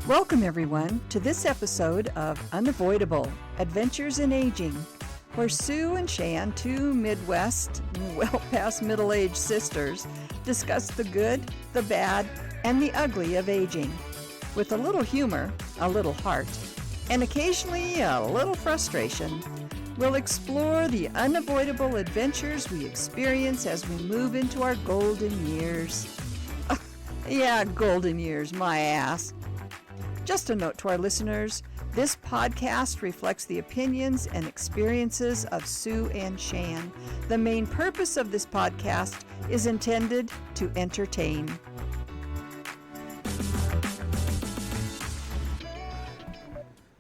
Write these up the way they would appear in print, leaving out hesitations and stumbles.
Welcome, everyone, to this episode of Unavoidable, Adventures in Aging, where Sue and Shan, two Midwest, well-past middle-aged sisters, discuss the good, the bad, and the ugly of aging. With a little humor, a little heart, and occasionally a little frustration, we'll explore the unavoidable adventures we experience as we move into our golden years. Yeah, golden years, my ass. Just a note to our listeners, this podcast reflects the opinions and experiences of Sue and Shan. The main purpose of this podcast is intended to entertain.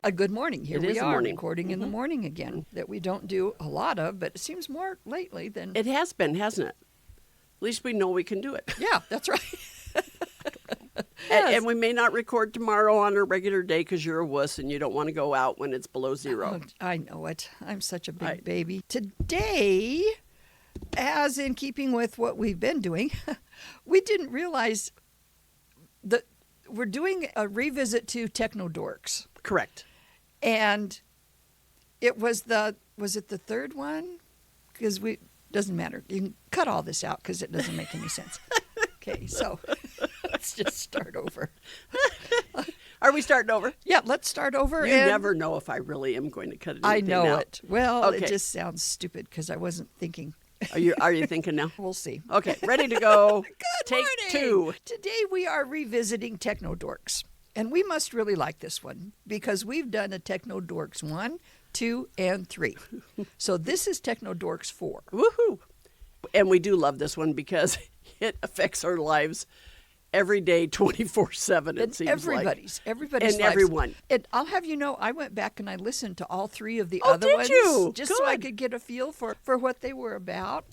A good morning. Here we are, recording in the morning again, that we don't do a lot of, but it seems more lately than... It has been, hasn't it? At least we know we can do it. Yeah, that's right. And we may not record tomorrow on a regular day because you're a wuss and you don't want to go out when it's below zero. Oh, I know it. I'm such a big baby. Today, as in keeping with what we've been doing, we didn't realize that we're doing a revisit to Techno Dorks. Correct. And it was it the third one? Because doesn't matter. You can cut all this out because it doesn't make any sense. Okay, so let's just start over. Are we starting over? Yeah, let's start over. You never know if I really am going to cut anything I know out. it. Well, okay. It just sounds stupid because I wasn't thinking. Are you thinking now? We'll see. Okay, ready to go. Good Take morning. 2. Today we are revisiting Techno Dorks. And we must really like this one because we've done a Techno Dorks 1, 2, and 3. So this is Techno Dorks 4. Woohoo! And we do love this one because it affects our lives every day, 24/7. It seems everybody's and lives. everyone. And I'll have you know, I went back and I listened to all 3 of the Oh, other did ones, you? just Good. so I could get a feel for what they were about.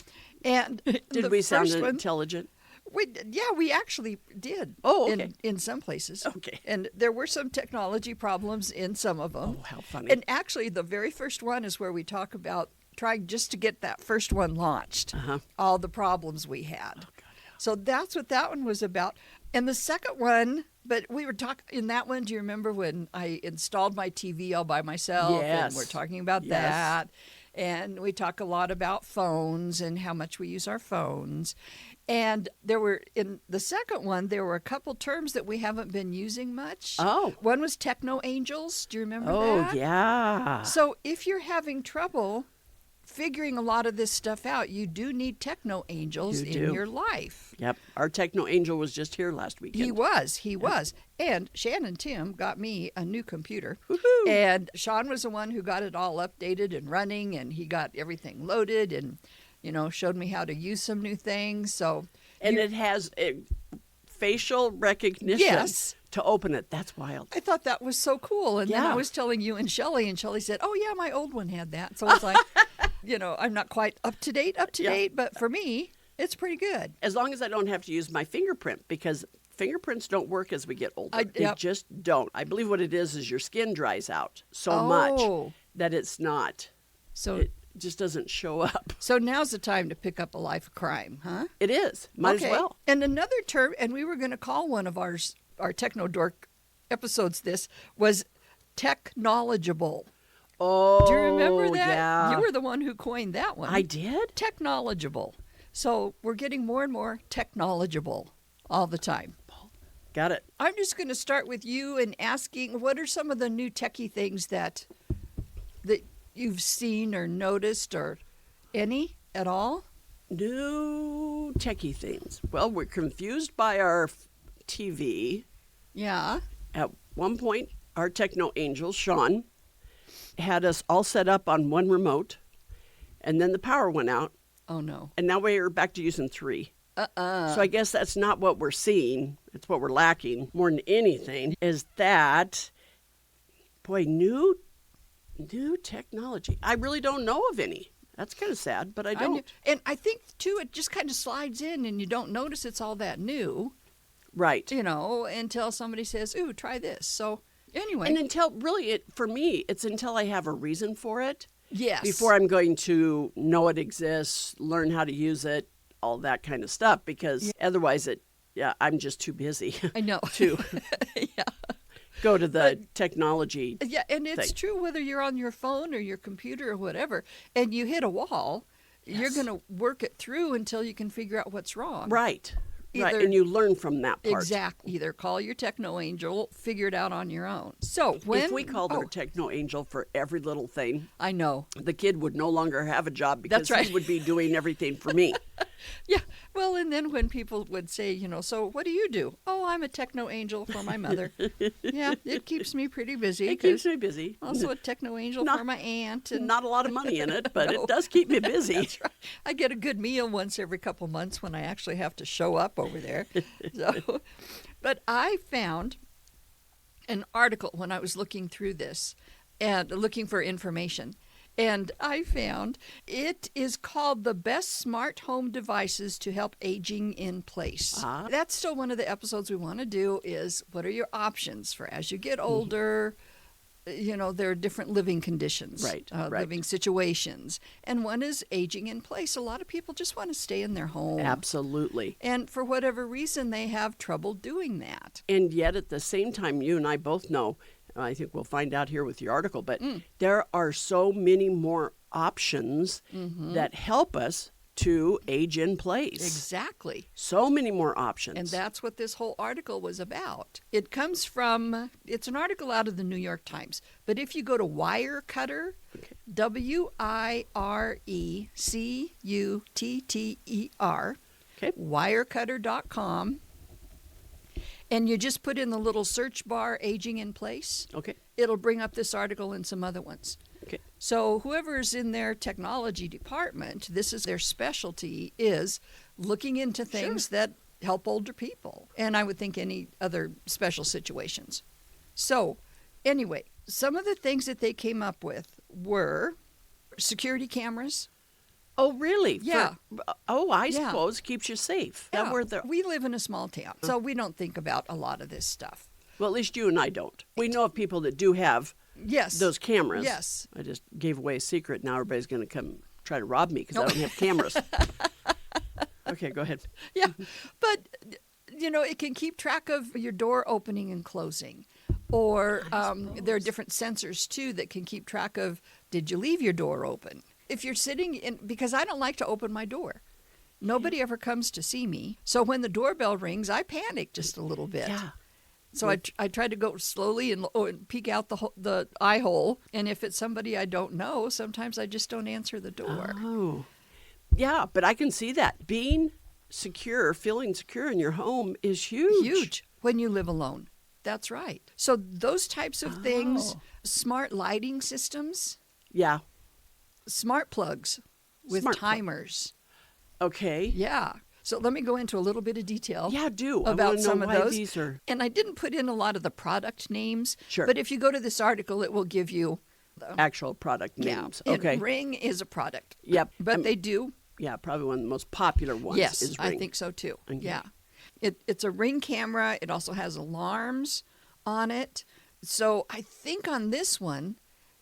And Did we sound intelligent? We actually did. Oh, okay. In some places. Okay. And there were some technology problems in some of them. Oh, how funny. And actually, the very first one is where we talk about trying just to get that first one launched. All the problems we had. Oh, God, yeah. So that's what that one was about. And the second one, but we were talking in that one, do you remember when I installed my TV all by myself? Yes. And we're talking about that. And we talk a lot about phones and how much we use our phones. And in the second one, there were a couple terms that we haven't been using much. Oh. One was techno angels. Do you remember that? Oh, yeah. So if you're having trouble figuring a lot of this stuff out, you do need techno angels in your life. Yep. Our techno angel was just here last weekend. He was. And Shan and Tim got me a new computer. Woohoo. And Sean was the one who got it all updated and running, and he got everything loaded and, showed me how to use some new things. So, it has facial recognition to open it. That's wild. I thought that was so cool. And then I was telling you and Shelley said, oh, yeah, my old one had that. So I was like, I'm not quite up to date, but for me, it's pretty good. As long as I don't have to use my fingerprint, because fingerprints don't work as we get older. They just don't. I believe what it is your skin dries out so much that it's not. So it just doesn't show up. So now's the time to pick up a life of crime, huh? It is. Might as well. And another term, and we were going to call one of our Techno Dork episodes this, was technologible. Oh, do you remember that? Yeah. You were the one who coined that one. I did? Technologible. So we're getting more and more technologible all the time. Got it. I'm just going to start with you and asking, what are some of the new techie things that you've seen or noticed, or any at all? New techie things. Well, we're confused by our TV. Yeah. At one point, our techno angel, Shan, had us all set up on one remote, and then the power went out. Oh, no. And now we're back to using 3. So I guess that's not what we're seeing. It's what we're lacking more than anything, is that, new technology. I really don't know of any. That's kind of sad, but I don't. And I think, too, it just kind of slides in and you don't notice it's all that new. Right. Until somebody says, ooh, try this. So anyway. And for me, it's until I have a reason for it. Yes. Before I'm going to know it exists, learn how to use it, all that kind of stuff, because otherwise I'm just too busy. I know. to go to the technology. Yeah, and it's thing. true whether you're on your phone or your computer or whatever, and you hit a wall, you're going to work it through until you can figure out what's wrong. Right. Either, and you learn from that part. Exactly. Either call your techno angel, figure it out on your own. So when if we called her techno angel for every little thing, I know the kid would no longer have a job because That's right. he would be doing everything for me. Yeah. Well, and then when people would say, so what do you do? Oh, I'm a techno angel for my mother. Yeah, it keeps me pretty busy. It keeps me busy. Also a techno angel for my aunt. And not a lot of money in it, but No. it does keep me busy. That's right. I get a good meal once every couple months when I actually have to show up over there. But I found an article when I was looking through this and looking for information. And I found it is called The Best Smart Home Devices to Help Aging in Place. That's still one of the episodes we want to do is what are your options for as you get older? There are different living conditions, right. Living situations. And one is aging in place. A lot of people just want to stay in their home. Absolutely. And for whatever reason, they have trouble doing that. And yet at the same time, you and I both know, I think we'll find out here with your article, but there are so many more options that help us to age in place. Exactly. So many more options. And that's what this whole article was about. It comes from, it's an article out of the New York Times, but if you go to Wirecutter, WIRECUTTER, wirecutter.com, and you just put in the little search bar, aging in place. Okay. It'll bring up this article and some other ones. Okay. So whoever's in their technology department, this is their specialty, is looking into things that help older people. And I would think any other special situations. So anyway, some of the things that they came up with were security cameras. Oh, really? Yeah. I suppose keeps you safe. Yeah. We live in a small town, so we don't think about a lot of this stuff. Well, at least you and I don't. We know of people that do have those cameras. Yes. I just gave away a secret. Now everybody's going to come try to rob me because I don't have cameras. Okay, go ahead. Yeah, but, it can keep track of your door opening and closing. Or there are different sensors, too, that can keep track of, did you leave your door open? If you're sitting in, because I don't like to open my door. Nobody ever comes to see me. So when the doorbell rings, I panic just a little bit. Yeah. So I try to go slowly and peek out the eye hole. And if it's somebody I don't know, sometimes I just don't answer the door. Oh. Yeah, but I can see that. Being secure, feeling secure in your home is huge. Huge when you live alone. That's right. So those types of things, smart lighting systems. Yeah. Smart plugs with timers. Okay. Yeah. So let me go into a little bit of detail. Yeah, do. About some of those. These are... And I didn't put in a lot of the product names. Sure. But if you go to this article, it will give you the actual product names. Yeah. Okay. And Ring is a product. Yep. But they do. Yeah, probably one of the most popular ones is Ring. I think so too. Okay. Yeah. It's a Ring camera. It also has alarms on it. So I think on this one,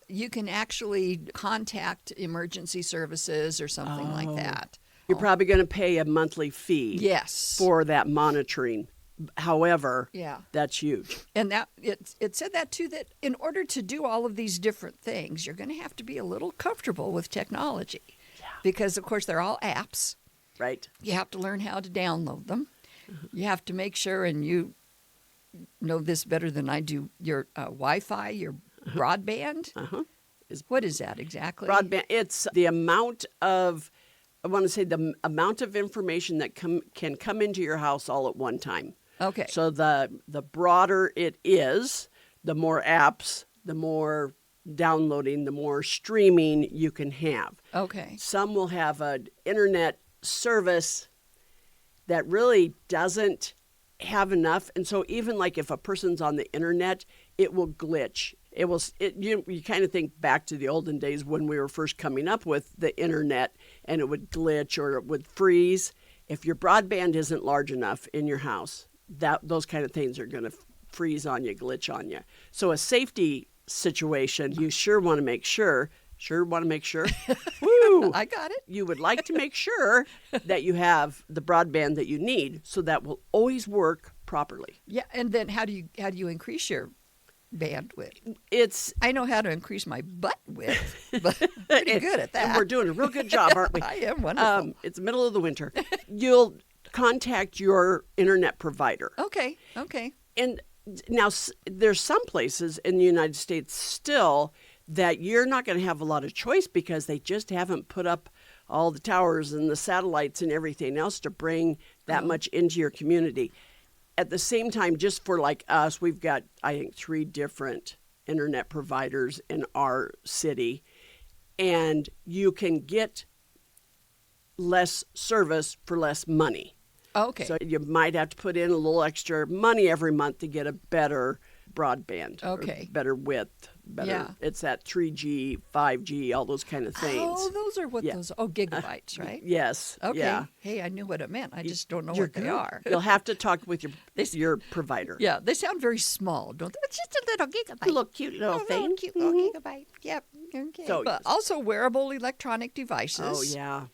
you can actually contact emergency services or something like that. You're probably going to pay a monthly fee. Yes. For that monitoring. However, that's huge. And that it said that too, that in order to do all of these different things, you're going to have to be a little comfortable with technology. Yeah. Because of course they're all apps. Right. You have to learn how to download them. You have to make sure, and you know this better than I do, your Wi-Fi, your broadband. What is that exactly? Broadband. It's the amount of, I want to say the amount of information that can come into your house all at one time. Okay. So the broader it is, the more apps, the more downloading, the more streaming you can have. Okay. Some will have an internet service that really doesn't have enough. And so even like if a person's on the internet, it will glitch. You kind of think back to the olden days when we were first coming up with the internet, and it would glitch or it would freeze. If your broadband isn't large enough in your house, those kind of things are going to freeze on you, glitch on you. So a safety situation, you sure want to make sure. Woo! I got it. You would like to make sure that you have the broadband that you need, so that will always work properly. Yeah, and then how do you increase your bandwidth. I know how to increase my butt width, but pretty good at that. And we're doing a real good job, aren't we? I am wonderful. It's the middle of the winter. You'll contact your internet provider. Okay. And now there's some places in the United States still that you're not going to have a lot of choice because they just haven't put up all the towers and the satellites and everything else to bring that much into your community. At the same time, just for like us, we've got, I think, 3 different internet providers in our city, and you can get less service for less money. Okay. So you might have to put in a little extra money every month to get a better broadband. Okay. Better width. Yeah. It's that 3G, 5G, all those kind of things. Oh, those are what those, gigabytes, right? Yes. Okay. Yeah. Hey, I knew what it meant. I just don't know what they are. You'll have to talk with your provider. Yeah, they sound very small, don't they? It's just a little gigabyte. A little cute little thing. Little cute little gigabyte. Yep. Okay. So, but also wearable electronic devices. Oh, yeah.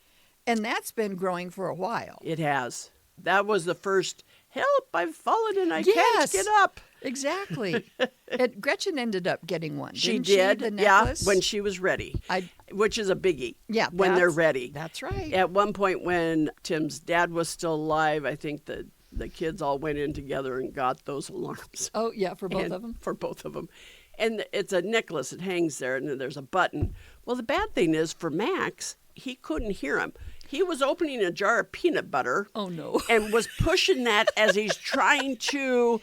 And that's been growing for a while. It has. That was the first, help, I've fallen and I can't get up. Exactly. And Gretchen ended up getting one. She didn't did, she, the necklace? when she was ready, which is a biggie. Yeah, when they're ready. That's right. At one point when Tim's dad was still alive, I think the kids all went in together and got those alarms. Oh, yeah, for both of them? For both of them. And it's a necklace. It hangs there, and then there's a button. Well, the bad thing is for Max, he couldn't hear him. He was opening a jar of peanut butter. Oh, no. And was pushing that as he's trying to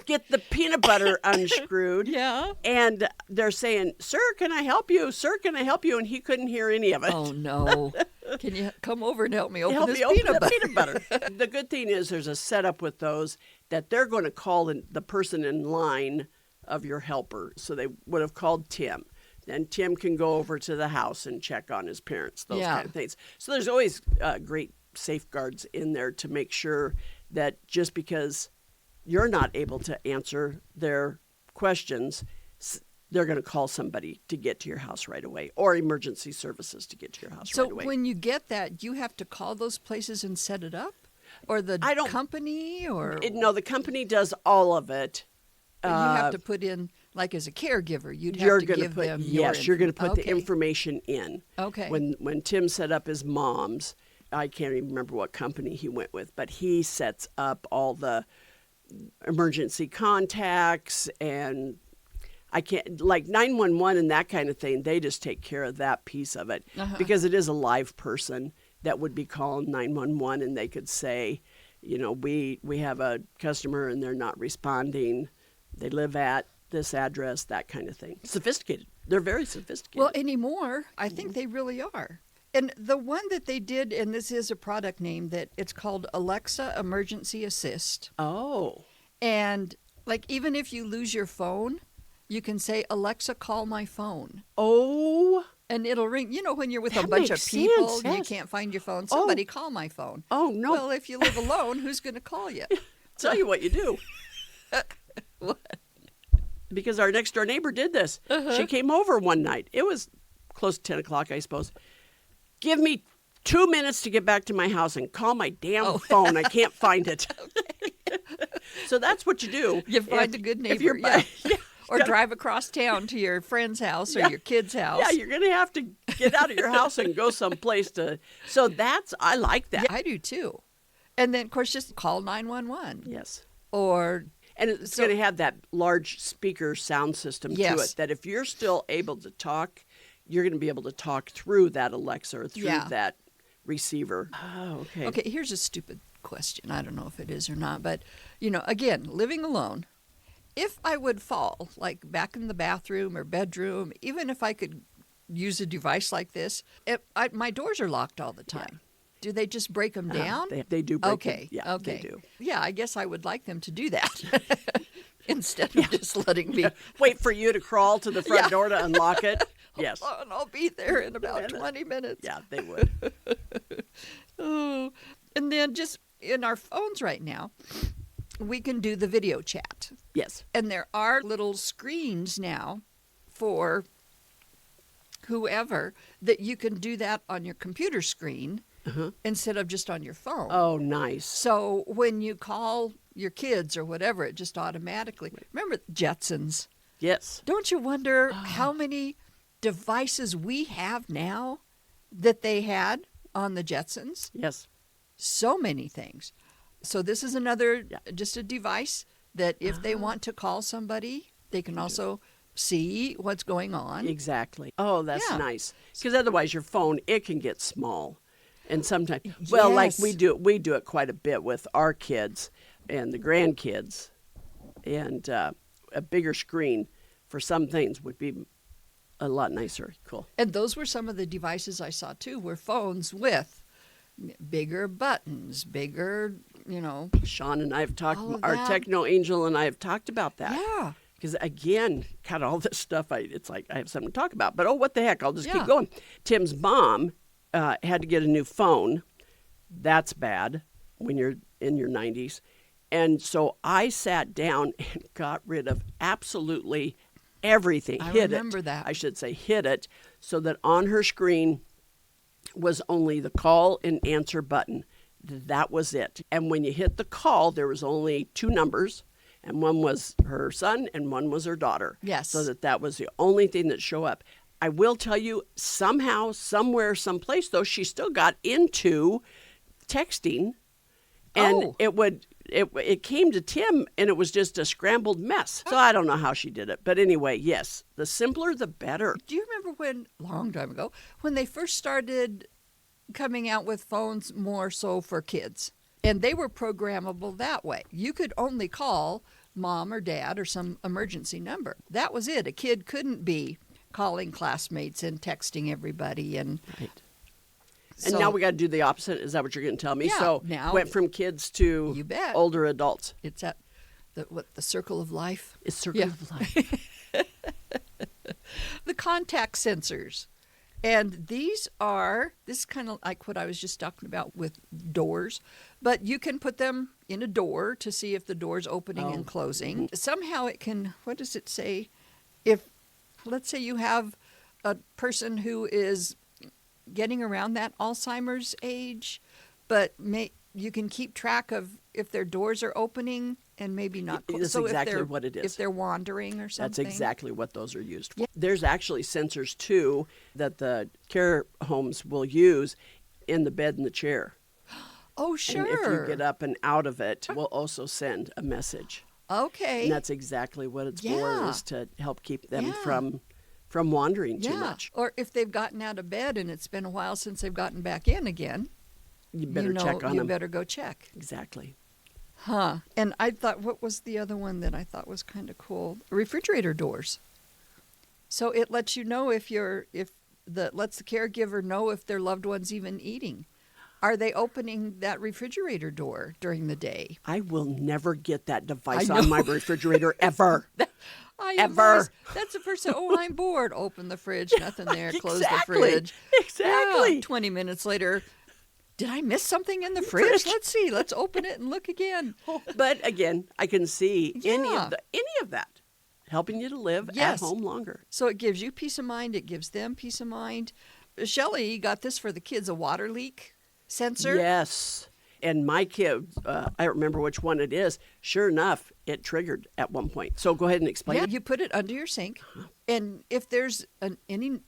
get the peanut butter unscrewed. Yeah. And they're saying, sir, can I help you? Sir, can I help you? And he couldn't hear any of it. Oh, no. Can you come over and help me open this peanut peanut butter? The good thing is there's a setup with those that they're going to call the person in line of your helper. So they would have called Tim. Then Tim can go over to the house and check on his parents, those kind of things. So there's always great safeguards in there to make sure that just because you're not able to answer their questions, they're going to call somebody to get to your house right away, or emergency services to get to your house right away. So when you get that, you have to call those places and set it up? Or the company? No, the company does all of it. But you have to put in, like as a caregiver, you're going to give them you're going to put the information in. Okay. When Tim set up his mom's, I can't even remember what company he went with, but he sets up all the emergency contacts, and I can't, like 911 and that kind of thing, they just take care of that piece of it because it is a live person that would be calling 911, and they could say, we have a customer and they're not responding. They live at this address, that kind of thing. Sophisticated. They're very sophisticated. Well, anymore, I think they really are. And the one that they did, and this is a product name, that it's called Alexa Emergency Assist. Oh. And like even if you lose your phone, you can say, Alexa, call my phone. Oh. And it'll ring. When you're with That a bunch of makes people, sense, you yes. can't find your phone. Somebody call my phone. Oh, no. Well, if you live alone, who's going to call you? Tell you what you do. What? Because our next door neighbor did this. She came over one night. It was close to 10 o'clock, I suppose. Give me 2 minutes to get back to my house and call my damn phone. I can't find it. So that's what you do. You find a good neighbor. Or drive across town to your friend's house or your kid's house. Yeah, you're going to have to get out of your house and go someplace to. So I like that. Yeah, I do too. And then, of course, just call 911. Yes. And it's going to have that large speaker sound system to it, that if you're still able to talk, you're going to be able to talk through that Alexa or through that receiver. Oh, okay. Okay, here's a stupid question. I don't know if it is or not, but, again, living alone, if I would fall, like back in the bathroom or bedroom, even if I could use a device like this, my doors are locked all the time. Yeah. Do they just break them down? They do break them. Okay. Yeah, okay. They do. Yeah, I guess I would like them to do that instead of just letting me wait for you to crawl to the front door to unlock it. Yes. Hold on, I'll be there in about 20 minutes. Yeah, they would. Oh, and then just in our phones right now, we can do the video chat. Yes. And there are little screens now for whoever that you can do that on your computer screen instead of just on your phone. Oh, nice. So when you call your kids or whatever, it just automatically. Remember Jetsons? Yes. Don't you wonder how many devices we have now that they had on the Jetsons? Yes. So many things. So this is another, just a device that if they want to call somebody, they can also see what's going on. Exactly. Oh, that's Yeah. nice. Because otherwise your phone, it can get small. And sometimes, well, like we do it quite a bit with our kids and the grandkids. And a bigger screen for some things would be a lot nicer. Cool. And those were some of the devices I saw too, were phones with bigger buttons, bigger, Shan and I have talked, all of our that. Techno Angel and I have talked about that. Yeah. Because again, God, all this stuff, it's like I have something to talk about. But oh, what the heck? I'll just Yeah. keep going. Tim's mom had to get a new phone. That's bad when you're in your 90s. And so I sat down and got rid of absolutely everything. I Hid remember it. that. I should say hid it, so that on her screen was only the call and answer button. That was it. And when you hit the call, there was only 2 numbers, and one was her son and one was her daughter. Yes. So that was the only thing that showed up. I will tell you, somehow, somewhere, someplace, though, she still got into texting, and it came to Tim, and it was just a scrambled mess. So I don't know how she did it. But anyway, yes, the simpler, the better. Do you remember when, long time ago, when they first started coming out with phones more so for kids? And they were programmable that way. You could only call mom or dad or some emergency number. That was it. A kid couldn't be calling classmates and texting everybody. And Right. so, And now we got to do the opposite. Is that what you're going to tell me? Yeah, So now- went from kids to You bet. older adults. it's at the circle of life. It's circle Yeah. of life. The contact sensors. And this is kind of like what I was just talking about with doors, but you can put them in a door to see if the door's opening and closing. Somehow it can, what does it say? If, let's say you have a person who is getting around that Alzheimer's age, but you can keep track of if their doors are opening and maybe not closed. That's exactly what it is. If they're wandering or something. That's exactly what those are used for. Yeah. There's actually sensors, too, that the care homes will use in the bed and the chair. Oh, sure. And if you get up and out of it, we'll also send a message. Okay. And that's exactly what it's for, Yeah. is to help keep them Yeah. from wandering too Yeah. much. Or if they've gotten out of bed and it's been a while since they've gotten back in again, You better check on you them. better go check. Exactly. Huh. And I thought, what was the other one that I thought was kind of cool? Refrigerator doors. So it lets you know lets the caregiver know if their loved one's even eating. Are they opening that refrigerator door during the day? I will never get that device I on know. my refrigerator ever. I Ever. always- that's the first time, oh, I'm bored. Open the fridge, nothing there. Close Exactly. the fridge. Exactly. Yeah, 20 minutes later, did I miss something in the fridge? Let's see. Let's open it and look again. But again, I can see any Yeah. of that helping you to live Yes. at home longer. So it gives you peace of mind. It gives them peace of mind. Shelley got this for the kids, a water leak sensor. Yes. And my kid, I don't remember which one it is. Sure enough, it triggered at one point. So go ahead and explain Yeah, it. you put it under your sink, and if there's any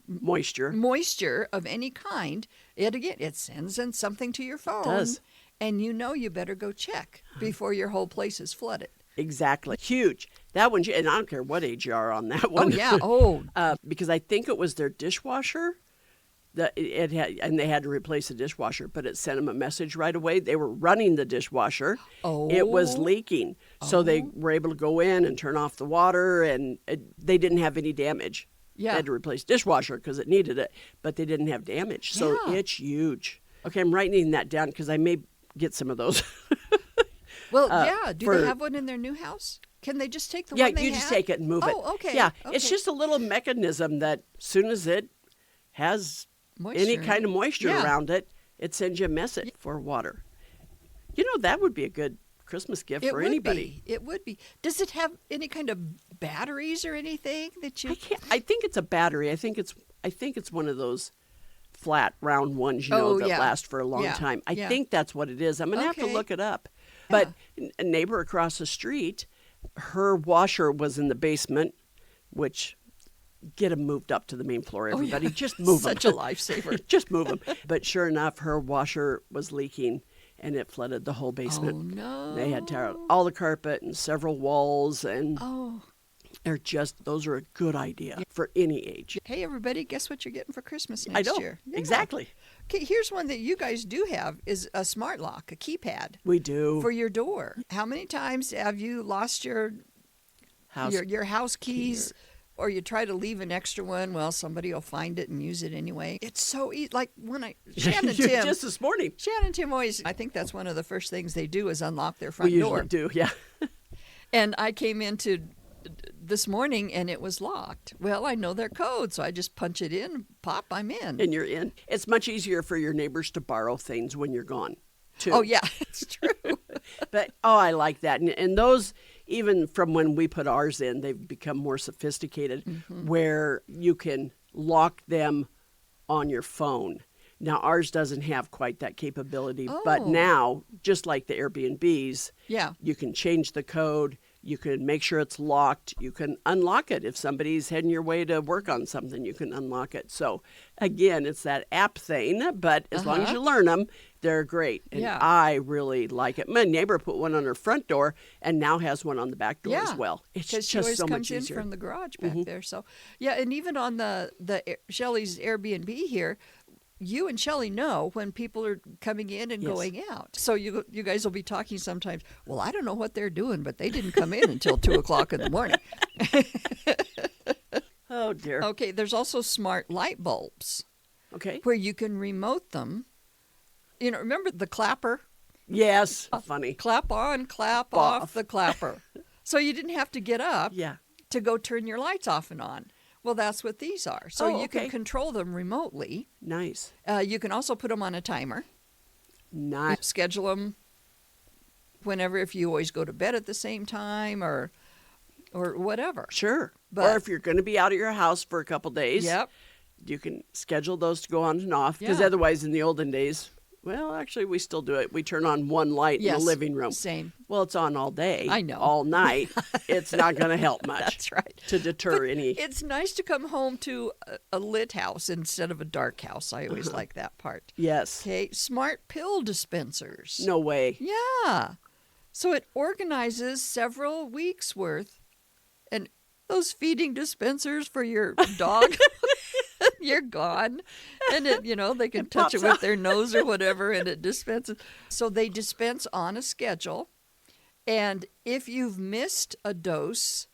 Moisture. moisture of any kind, it sends in something to your phone. does. And you better go check before your whole place is flooded. Exactly. Huge. That one, and I don't care what age you are on that one. Oh, yeah. Oh, Because I think it was their dishwasher. And they had to replace the dishwasher, but it sent them a message right away. They were running the dishwasher. It was Oh. leaking. So they were able to go in and turn off the water, and they didn't have any damage. Yeah. They had to replace dishwasher because it needed it, but they didn't have damage. So Yeah. it's huge. Okay, I'm writing that down because I may get some of those. well, yeah. Do for- they have one in their new house? Can they just take the Yeah, one they you just had? take it and move it. Oh, okay. Yeah, Okay. it's just a little mechanism that as soon as it has any Moisture. kind of moisture Yeah. around it, it sends you a message for water. That would be a good Christmas gift It for would anybody. be. It would be. Does it have any kind of batteries or anything that you? I think it's a battery. I think it's one of those flat round ones, Oh, that yeah. last for a long Yeah, time. I yeah. think that's what it is. I'm gonna have to Okay. look it up. But a neighbor across the street, her washer was in the basement, which get them moved up to the main floor, everybody. Oh, yeah. Just move them. Such a lifesaver. Just move them. But sure enough, her washer was leaking, and it flooded the whole basement. Oh, no. They had to tear out all the carpet and several walls, and Oh. those are a good idea for any age. Hey, everybody, guess what you're getting for Christmas I next know. year? Yeah. Exactly. Okay, here's one that you guys do have is a smart lock, a keypad We do. for your door. How many times have you lost your house keys? Or you try to leave an extra one, well, somebody will find it and use it anyway. It's so easy. Like when Shan and Tim. Just this morning. Shan and Tim always, I think that's one of the first things they do is unlock their front We door. usually do, yeah. And I came into this morning and it was locked. Well, I know their code, so I just punch it in, pop, I'm in. And you're in. It's much easier for your neighbors to borrow things when you're gone, too. Oh, yeah, it's true. But, I like that. And those, even from when we put ours in, they've become more sophisticated where you can lock them on your phone. Now, ours doesn't have quite that capability, but Oh. now, just like the Airbnbs, Yeah. you can change the code. You can make sure it's locked. You can unlock it. If somebody's heading your way to work on something, you can unlock it. So, again, it's that app thing, but as long as you learn them, they're great. And Yeah. I really like it. My neighbor put one on her front door and now has one on the back door as well. It's Because just she always so comes much easier. in from the garage back there. So, yeah, and even on the Shelley's Airbnb here, you and Shelley know when people are coming in and going out. So you guys will be talking sometimes, well, I don't know what they're doing, but they didn't come in until 2 o'clock in the morning. Oh, dear. Okay, there's also smart light bulbs Okay. where you can remote them. You know, remember the clapper? Yes. Funny. Clap on, clap off the clapper. So you didn't have to get up Yeah. to go turn your lights off and on. Well, that's what these are. So Oh, you okay. can control them remotely. Nice. You can also put them on a timer. Nice. Schedule them whenever, if you always go to bed at the same time or whatever. Sure. But- or if you're going to be out of your house for a couple days, Yep. you can schedule those to go on and off. Because Yeah. otherwise, in the olden days, well, actually, we still do it. We turn on one light in Yes, the living room. same. Well, it's on all day. I know. All night. It's not going to help much. That's right. To deter But any. it's nice to come home to a lit house instead of a dark house. I always like that part. Yes. Okay, smart pill dispensers. No way. Yeah. So it organizes several weeks worth. And those feeding dispensers for your dog, you're gone. And it, they can touch it pops with out. their nose or whatever and it dispenses. So they dispense on a schedule. And if you've missed a dose,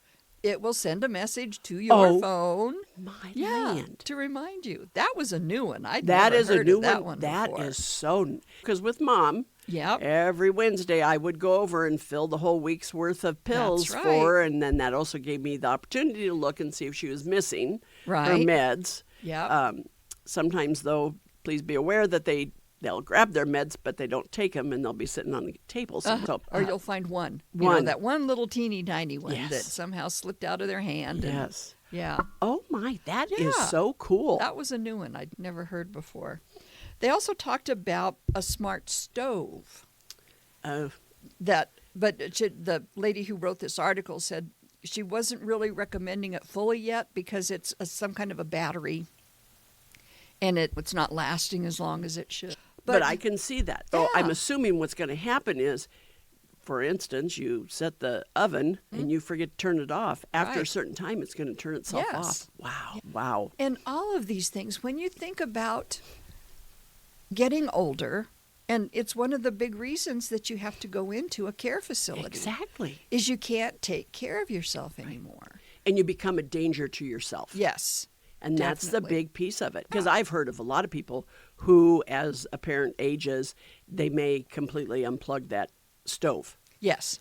it will send a message to your Oh, phone. My Yeah, land. to remind you. That was a new one. I'd That never is a heard new of that one. one That before. is so. Because with Mom, Yep. every Wednesday I would go over and fill the whole week's worth of pills That's for her. right. And then that also gave me the opportunity to look and see if she was missing her Right. meds. Yep. Sometimes, though, please be aware that they'll grab their meds, but they don't take them, and they'll be sitting on the table. Or you'll find one. one. That one little teeny tiny one Yes. that somehow slipped out of their hand. And, Yes. yeah. Oh, my. That is Yeah. so cool. That was a new one I'd never heard before. They also talked about a smart stove. Uh, But the lady who wrote this article said she wasn't really recommending it fully yet because it's some kind of a battery and it's not lasting as long as it should. but I can see that. Though I'm Yeah. assuming what's going to happen is, for instance, you set the oven and you forget to turn it off. After a Mm-hmm. Right. certain time, it's going to turn itself Yes. off. Wow. Wow. And all of these things, when you think about getting older, and it's one of the big reasons that you have to go into a care facility, Exactly. is you can't take care of yourself anymore. And you become a danger to yourself. Yes. And that's the definitely. big piece of it. Because I've heard of a lot of people who, as a parent ages, they may completely unplug that stove Yes.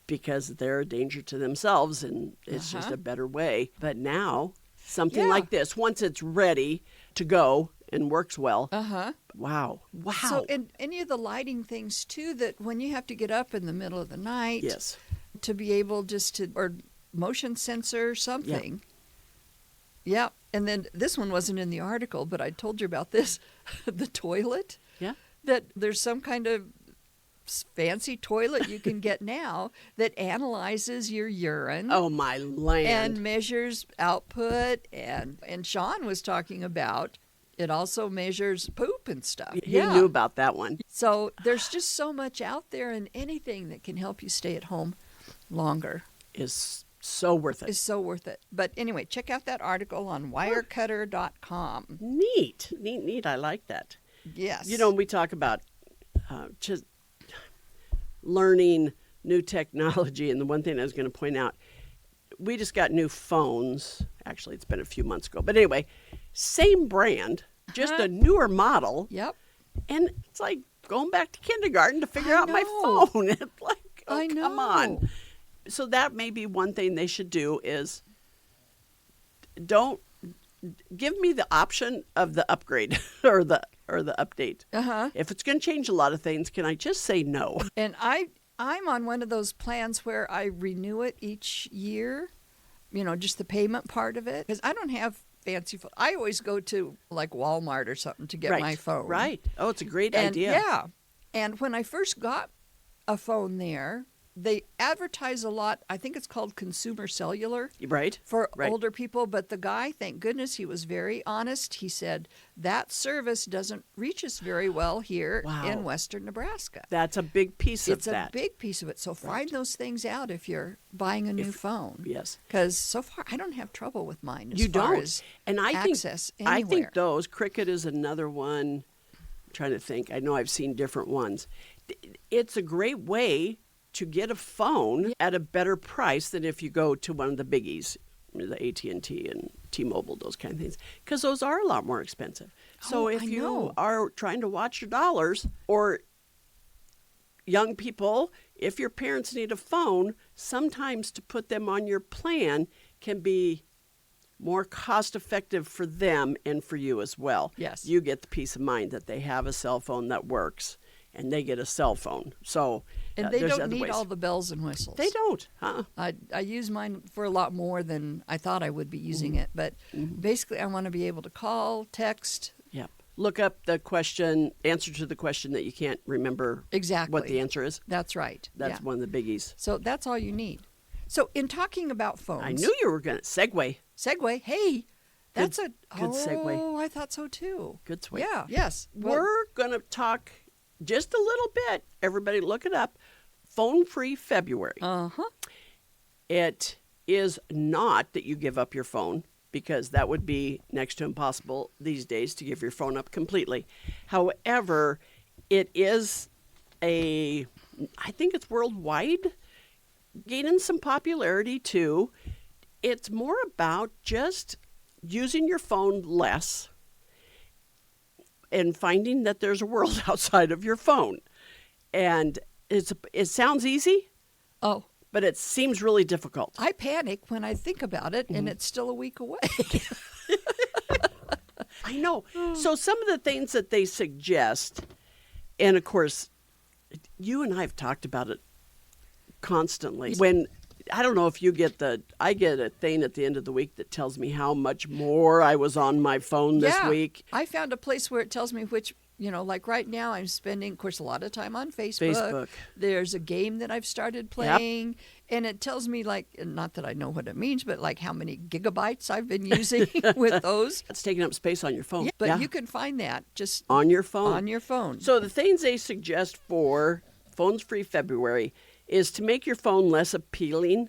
because they're a danger to themselves and it's just Uh-huh. a better way. But now, something Yeah. like this, once it's ready to go and works well, Uh-huh. wow. Wow. So, and any of the lighting things, too, that when you have to get up in the middle of the night yes. to be able or motion sensor something. Yeah. And then this one wasn't in the article, but I told you about this. The toilet. Yeah. That there's some kind of fancy toilet you can get now that analyzes your urine. Oh, my land. And measures output. And Shan was talking about it also measures poop and stuff. He knew about that one. So there's just so much out there, and anything that can help you stay at home longer is so worth it. Is so worth it. But anyway, check out that article on wirecutter.com. Neat. I like that. Yes. You know, we talk about just learning new technology, and the one thing I was going to point out, we just got new phones. Actually, it's been a few months ago. But anyway, same brand, just a newer model. Yep. And it's like going back to kindergarten to figure out my phone. It's like, come on. So that may be one thing they should do is don't give me the option of the upgrade or the update. If it's going to change a lot of things, can I just say no? And I'm on one of those plans where I renew it each year, just the payment part of it. Because I don't have fancy phone. I always go to like Walmart or something to get my phone. Right. Oh, it's a great idea. Yeah. And when I first got a phone there, they advertise a lot. I think it's called consumer cellular. Right. For older people. But the guy, thank goodness, he was very honest. He said that service doesn't reach us very well here in western Nebraska. That's a big piece of that. It's a big piece of it. So find those things out if you're buying a new phone. Yes. Because so far, I don't have trouble with mine as you far don't. as and I access think, anywhere. I think those, Cricket is another one. I'm trying to think. I know I've seen different ones. It's a great way to get a phone at a better price than if you go to one of the biggies, the AT&T and T-Mobile, those kind of things, because those are a lot more expensive. So if you are trying to watch your dollars, or young people, if your parents need a phone, sometimes to put them on your plan can be more cost-effective for them and for you as well. Yes. You get the peace of mind that they have a cell phone that works, and they get a cell phone. So and they don't need all the bells and whistles. They don't. I use mine for a lot more than I thought I would be using it. But basically, I want to be able to call, text. Yep. Look up the answer to the question that you can't remember what the answer is. That's right. That's one of the biggies. So that's all you need. So in talking about phones. I knew you were going to segue. Segue. Hey, that's good segue. Oh, I thought so too. Good segue. Yeah. Yes. We're going to talk just a little bit. Everybody look it up. Phone-free February. It is not that you give up your phone, because that would be next to impossible these days to give your phone up completely. However, it is I think it's worldwide, gaining some popularity too. It's more about just using your phone less and finding that there's a world outside of your phone. And it sounds easy. Oh. But it seems really difficult. I panic when I think about it, and it's still a week away. I know. So some of the things that they suggest, and of course, you and I have talked about it constantly. When, I don't know if you I get a thing at the end of the week that tells me how much more I was on my phone this week. I found a place where it tells me which, like right now I'm spending, of course, a lot of time on Facebook. There's a game that I've started playing, and it tells me, like, not that I know what it means, but like how many gigabytes I've been using with those. It's taking up space on your phone. Yeah, but you can find that just on your phone. On your phone. So the things they suggest for Phones Free February is to make your phone less appealing,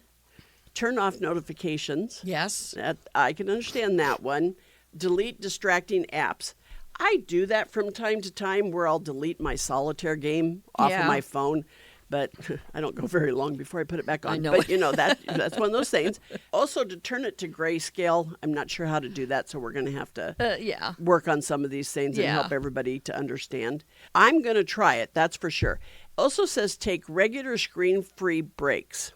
turn off notifications. Yes. I can understand that one. Delete distracting apps. I do that from time to time, where I'll delete my solitaire game off of my phone, but I don't go very long before I put it back on. I know. But that's one of those things. Also, to turn it to grayscale, I'm not sure how to do that, so we're going to have to work on some of these things and help everybody to understand. I'm going to try it, that's for sure. Also says take regular screen-free breaks.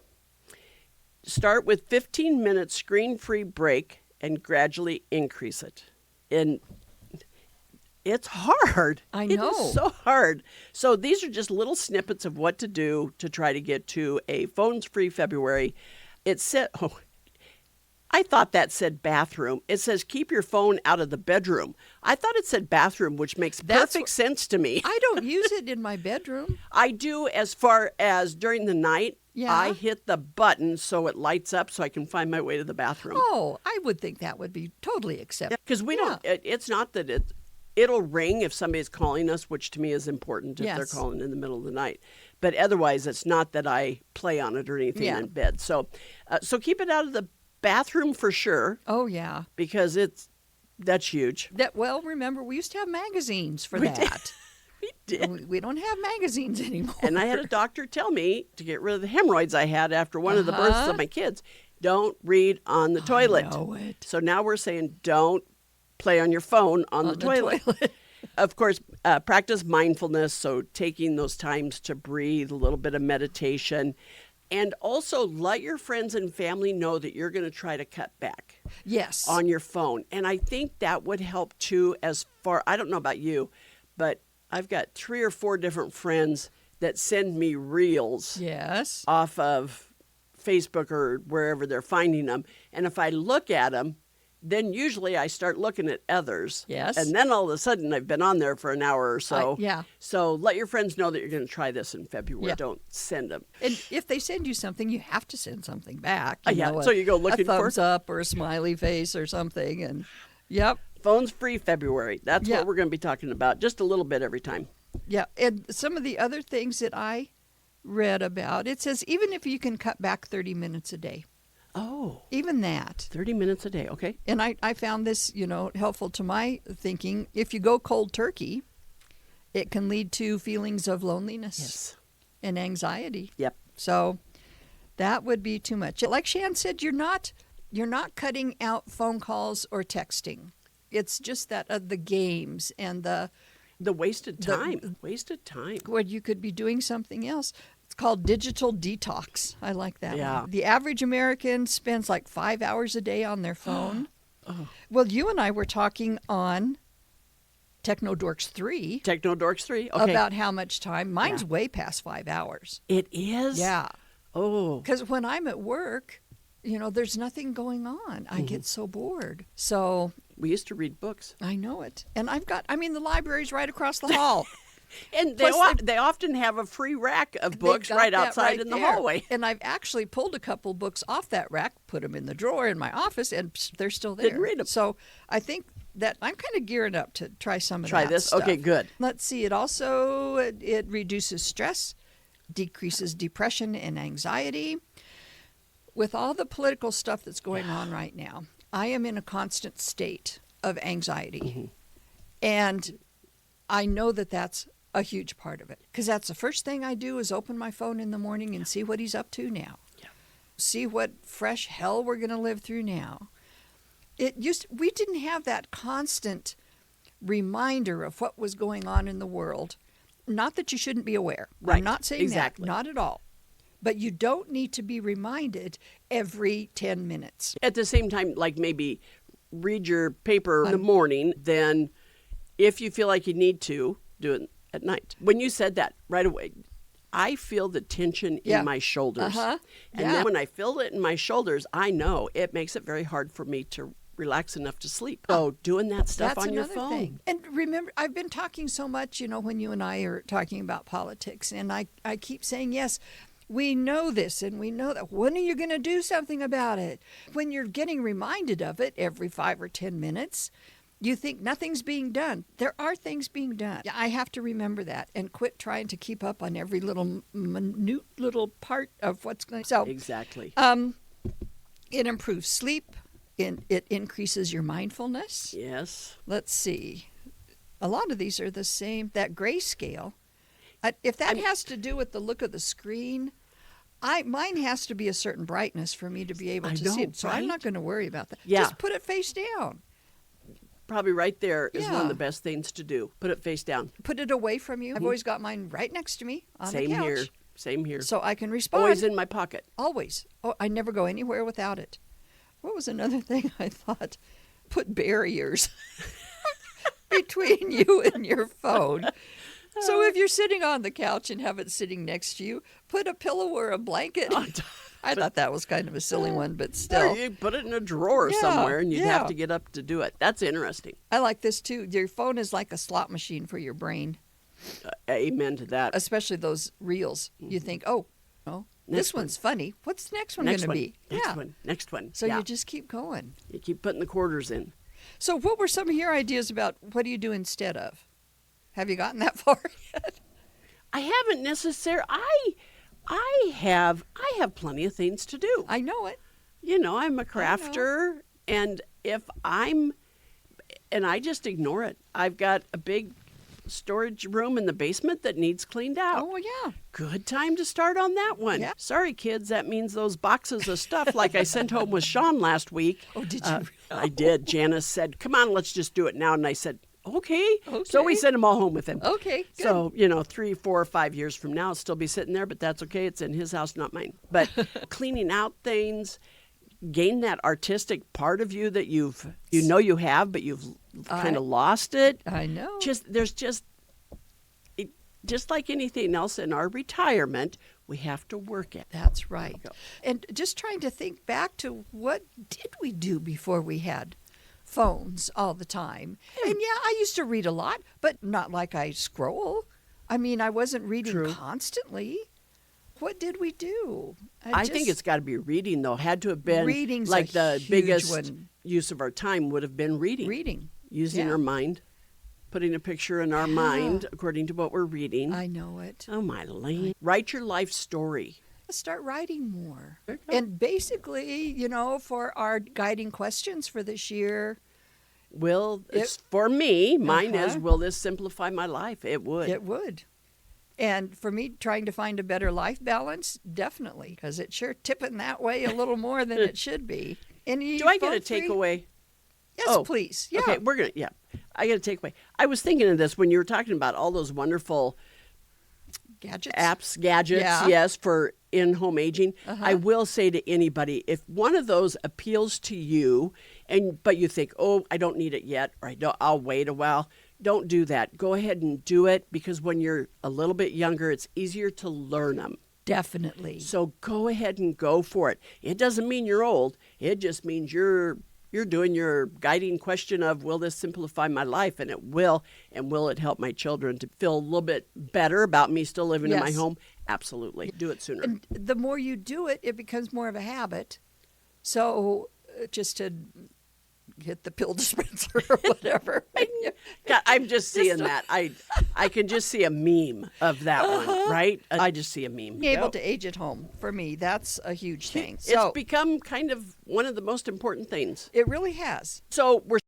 Start with 15-minute screen-free break and gradually increase it. And it's hard. I know. It is so hard. So these are just little snippets of what to do to try to get to a Phones Free February. It said, I thought that said bathroom. It says keep your phone out of the bedroom. I thought it said bathroom, which makes perfect sense to me. I don't use it in my bedroom. I do as far as during the night. Yeah. I hit the button so it lights up so I can find my way to the bathroom. Oh, I would think that would be totally acceptable. Because we don't, it's not that it'll ring if somebody's calling us, which to me is important if they're calling in the middle of the night. But otherwise, it's not that I play on it or anything in bed. So keep it out of the bathroom for sure. Oh, yeah. Because that's huge. Well, remember, we used to have magazines for that. We did. We don't have magazines anymore. And I had a doctor tell me to get rid of the hemorrhoids I had after one of the births of my kids. Don't read on the toilet. I know it. So now we're saying don't play on your phone on the toilet. Of course, practice mindfulness, so taking those times to breathe, a little bit of meditation, and also let your friends and family know that you're going to try to cut back. Yes. On your phone. And I think that would help too I don't know about you, but I've got 3 or 4 different friends that send me reels off of Facebook or wherever they're finding them. And if I look at them, then usually I start looking at others. Yes. And then all of a sudden I've been on there for an hour or so. Yeah. So let your friends know that you're going to try this in February. Yeah. Don't send them. And if they send you something, you have to send something back. So you go looking for a for thumbs up or a smiley face or something. And Phones free February. That's what we're going to be talking about. Just a little bit every time. Yeah. And some of the other things that I read about, it says even if you can cut back 30 minutes a day. Oh. Even that. 30 minutes a day. Okay. And I found this, helpful to my thinking. If you go cold turkey, it can lead to feelings of loneliness and anxiety. Yep. So that would be too much. Like Shan said, you're not cutting out phone calls or texting. It's just that the games and the wasted time. Wasted time. Where you could be doing something else. It's called digital detox. I like that one. The average American spends like 5 hours a day on their phone. Well, you and I were talking on Techno Dorks 3. Techno Dorks 3, okay. About how much time. Mine's way past 5 hours. It is? Yeah. Oh. Because when I'm at work, there's nothing going on. I get so bored. So we used to read books. I know it. And the library's right across the hall. And they often have a free rack of books right outside in the hallway. And I've actually pulled a couple books off that rack, put them in the drawer in my office, and they're still there. Didn't read them. So I think that I'm kind of gearing up to try some of that Try this? stuff. Okay, good. Let's see. It also it reduces stress, decreases depression and anxiety. With all the political stuff that's going on right now, I am in a constant state of anxiety. Mm-hmm. And I know that that's a huge part of it, because that's the first thing I do is open my phone in the morning and see what he's up to now. Yeah. See what fresh hell we're going to live through now. We didn't have that constant reminder of what was going on in the world. Not that you shouldn't be aware. Right. I'm not saying that. Not at all. But you don't need to be reminded every 10 minutes. At the same time, like maybe read your paper in the morning, then if you feel like you need to, do it at night. When you said that right away, I feel the tension in my shoulders. And then when I feel it in my shoulders, I know it makes it very hard for me to relax enough to sleep. So doing that stuff on your phone. Thing. And remember, I've been talking so much, when you and I are talking about politics, and I keep saying, yes, we know this and we know that. When are you going to do something about it? When you're getting reminded of it every 5 or 10 minutes, you think nothing's being done. There are things being done. I have to remember that and quit trying to keep up on every little minute little part of what's going on. So, exactly. It improves sleep. It increases your mindfulness. Yes. Let's see. A lot of these are the same. That grayscale. If that has to do with the look of the screen, mine has to be a certain brightness for me to be able to see it. So I'm not going to worry about that. Yeah. Just put it face down. Probably right there is one of the best things to do. Put it face down. Put it away from you. I've always got mine right next to me on the couch. Same here. So I can respond. Always in my pocket. Always. Oh, I never go anywhere without it. What was another thing I thought? Put barriers between you and your phone. So if you're sitting on the couch and have it sitting next to you, put a pillow or a blanket I thought that was kind of a silly one, but Or still. you put it in a drawer Yeah, somewhere and you'd yeah. have to get up to do it. That's interesting. I like this too. Your phone is like a slot machine for your brain, Amen to that. especially those reels. You think, oh, this Next one. one's funny. What's the next one going Next to one. be? Next one. Next one. So Yeah. you just keep going. You keep putting the quarters in. So what were some of your ideas about what do you do instead of? Have you gotten that far yet? I haven't necessarily. I have plenty of things to do. I know it. You know, I'm a crafter, and I just ignore it. I've got a big storage room in the basement that needs cleaned out. Oh, yeah. Good time to start on that one. Yeah. Sorry, kids, that means those boxes of stuff like I sent home with Shan last week. Oh, did you? I did. Janice said, come on, let's just do it now. And I said, okay. So we Okay. sent them all home with him. Okay, good. So, 3, 4, or 5 years from now, it'll still be sitting there, but that's okay. It's in his house, not mine. But cleaning out things, gain that artistic part of you that you have, but you've kind of lost it. I know. Just like anything else in our retirement, we have to work it. That's right. And just trying to think back to what did we do before we had phones all the time. And yeah, I used to read a lot, but not like I scroll. I mean, I wasn't reading True. constantly. What did we do? I think it's got to be reading, though. Had to have been Reading's like a the huge biggest one. use of our time would have been reading. Reading. Using Yeah. our mind, putting a picture in our mind according to what we're reading. I know it. Oh, my lane. Write your life story. Let's start writing more. There you go. And basically, for our guiding questions for this year, It's for me, mine is, Uh-huh. will this simplify my life? It would. it would. And for me, trying to find a better life balance, definitely, because it's sure tipping that way a little more than it should be. Any Do I get a phone-free? takeaway? Yes, Oh, please. Yeah. Okay, I get a takeaway. I was thinking of this when you were talking about all those wonderful Gadgets. apps, gadgets, Yeah. yes, for in-home aging. Uh-huh. I will say to anybody, if one of those appeals to you, but you think, oh, I don't need it yet, or I'll wait a while, don't do that. Go ahead and do it, because when you're a little bit younger, it's easier to learn them. Definitely. So go ahead and go for it. It doesn't mean you're old. It just means you're doing your guiding question of, will this simplify my life? And it will. And will it help my children to feel a little bit better about me still living in my Yes. home? Absolutely. Do it sooner. And the more you do it, it becomes more of a habit. So just to hit the pill dispenser or whatever. God, I'm just seeing that. I can just see a meme of that one, right? I just see a meme. Being able Yep. to age at home, for me, that's a huge thing. It's So become kind of one of the most important things. it really has. So we're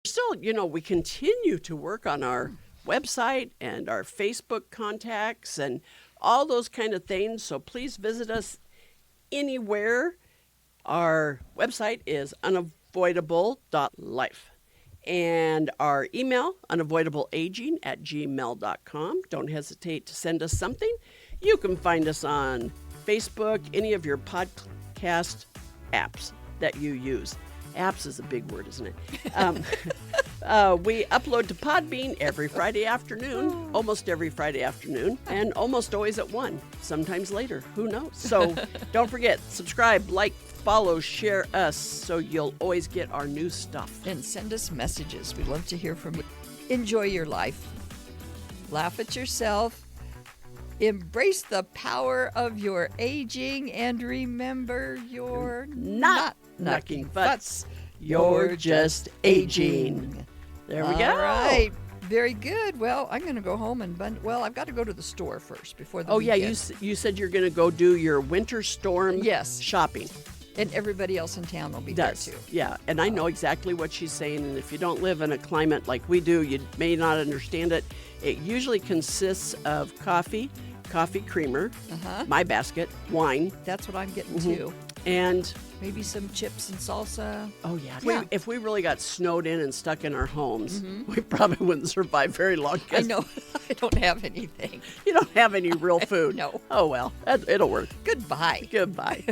still, we continue to work on our website and our Facebook contacts and all those kind of things. So please visit us anywhere. Our website is unavoidable.life. And our email, unavoidableaging@gmail.com. Don't hesitate to send us something. You can find us on Facebook, any of your podcast apps that you use. Apps is a big word, isn't it? We upload to Podbean every Friday afternoon, almost every Friday afternoon, and almost always at 1, sometimes later. Who knows? So don't forget, subscribe, like, follow, share us so you'll always get our new stuff. And send us messages. We'd love to hear from you. Enjoy your life. Laugh at yourself. Embrace the power of your aging. And remember, you're Not knucking butts. You're just aging. There we go. All right. Very good. Well, I'm going to go home and I've got to go to the store first before the Oh, yeah, weekend. you said you're going to go do your winter storm Yes. shopping. And everybody else in town will be Does. there too. Yeah, and I know exactly what she's saying. And if you don't live in a climate like we do, you may not understand it. It usually consists of coffee creamer, my basket, wine, That's what I'm getting too. and Maybe some chips and salsa. oh yeah, Yeah. if we really got snowed in and stuck in our homes, we probably wouldn't survive very long. 'Cause I know. I don't have anything. you don't have any real food. No. Oh well, it'll work. Goodbye. Goodbye.